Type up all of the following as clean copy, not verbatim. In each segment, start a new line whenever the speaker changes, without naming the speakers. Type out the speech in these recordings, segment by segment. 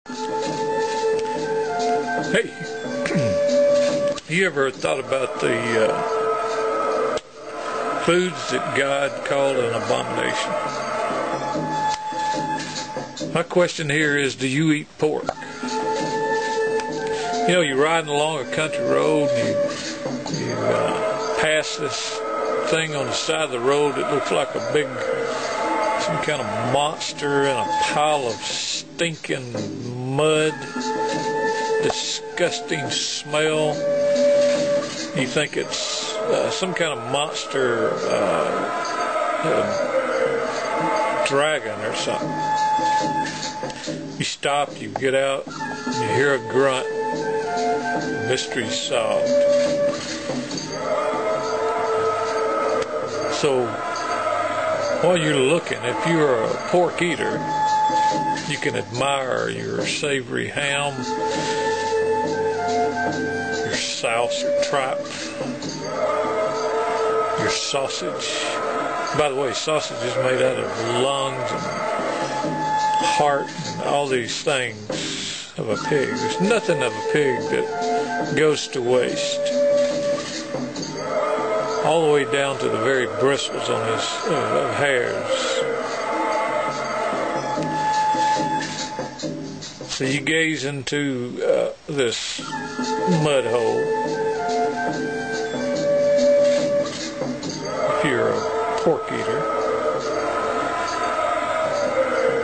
Hey, you ever thought about the foods that God called an abomination? My question here is, do you eat pork? You know, you're riding along a country road and you pass this thing on the side of the road that looks like some kind of monster in a pile of stinking mud, disgusting smell. You think it's some kind of monster dragon or something. You stop, you get out, you hear a grunt, mystery solved. So while you're looking, if you're a pork eater, you can admire your savory ham, your souse, your tripe, your sausage. By the way, sausage is made out of lungs and heart and all these things of a pig. There's nothing of a pig that goes to waste. All the way down to the very bristles on his hairs. So you gaze into this mud hole. If you're a pork eater.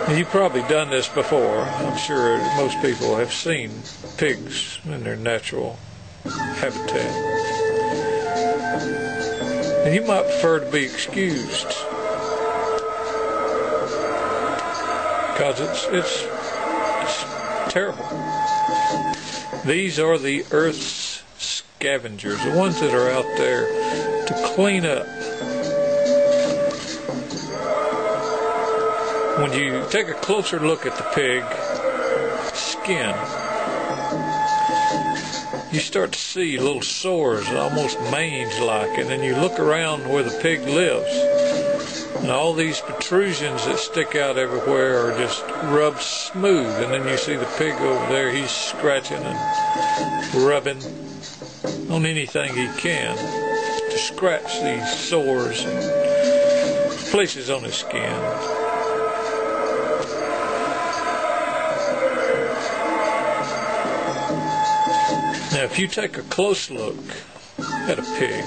And you've probably done this before. I'm sure most people have seen pigs in their natural habitat. And you might prefer to be excused, because it's terrible. These are the earth's scavengers, the ones that are out there to clean up. When you take a closer look at the pig skin, you start to see little sores, almost mange-like, and then you look around where the pig lives, and all these protrusions that stick out everywhere are just rubbed smooth, and then you see the pig over there, he's scratching and rubbing on anything he can to scratch these sores and places on his skin. Now, if you take a close look at a pig,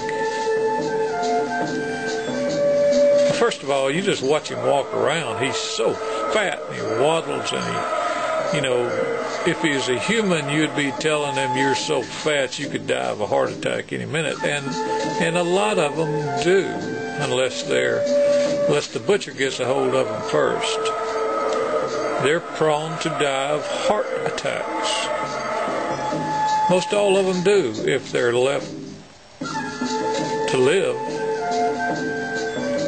first of all, you just watch him walk around. He's so fat, and he waddles, and if he was a human, you'd be telling him, you're so fat you could die of a heart attack any minute. And a lot of them do, unless the butcher gets a hold of them first. They're prone to die of heart attacks. Most all of them do, if they're left to live,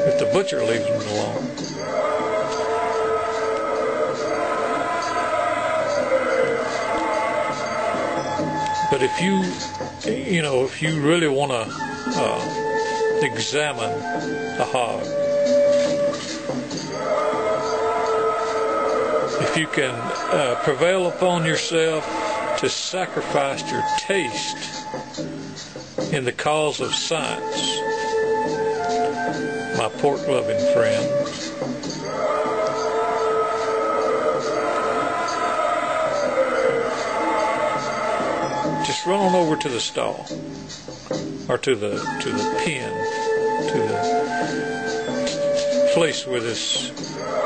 if the butcher leaves them alone. But if you really want to examine a hog, if you can prevail upon yourself to sacrifice your taste in the cause of science, my pork-loving friend, just run on over to the stall, or to the pen, to the place where this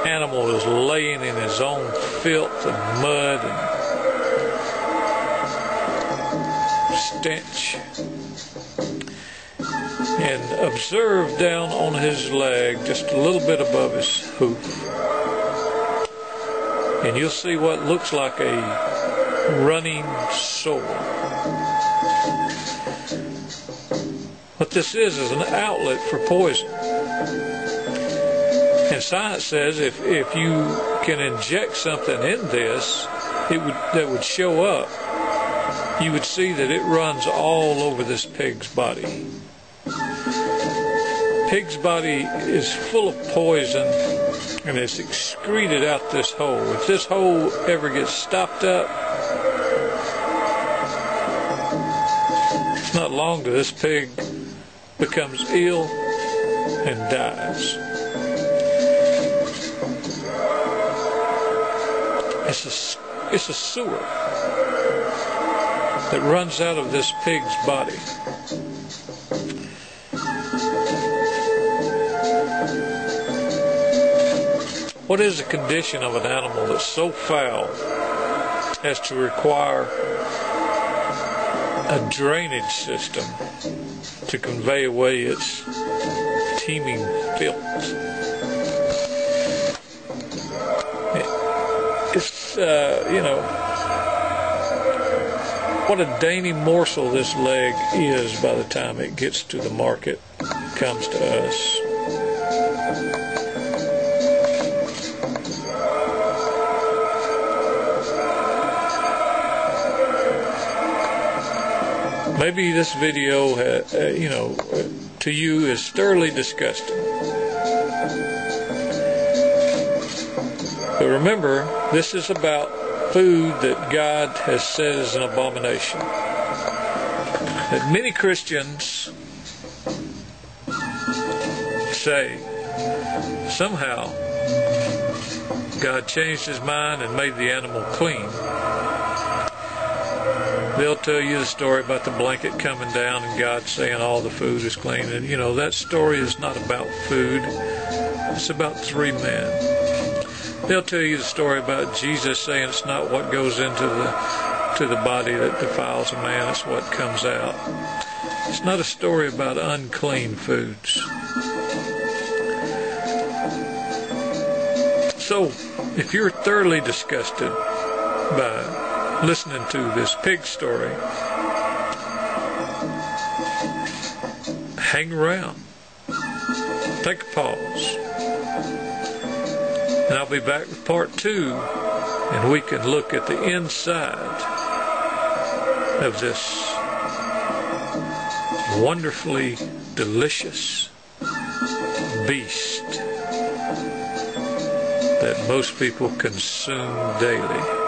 animal is laying in his own filth and mud and stench, and observe down on his leg, just a little bit above his hoof, and you'll see what looks like a running sore. What this is an outlet for poison. And science says if you can inject something in this, that would show up, you would see that it runs all over this pig's body. Pig's body is full of poison and it's excreted out this hole. If this hole ever gets stopped up, it's not long till this pig becomes ill and dies. It's a sewer that runs out of this pig's body. What is the condition of an animal that's so foul as to require a drainage system to convey away its teeming filth? It's, what a dainty morsel this leg is by the time it gets to the market, comes to us. Maybe this video, to you is thoroughly disgusting. But remember, this is about food that God has said is an abomination. That many Christians say somehow God changed his mind and made the animal clean. They'll tell you the story about the blanket coming down and God saying all the food is clean. And, that story is not about food. It's about 3 men. They'll tell you the story about Jesus saying it's not what goes into the body that defiles a man, it's what comes out. It's not a story about unclean foods. So, if you're thoroughly disgusted by listening to this pig story, hang around. Take a pause. And I'll be back with part 2, and we can look at the inside of this wonderfully delicious beast that most people consume daily.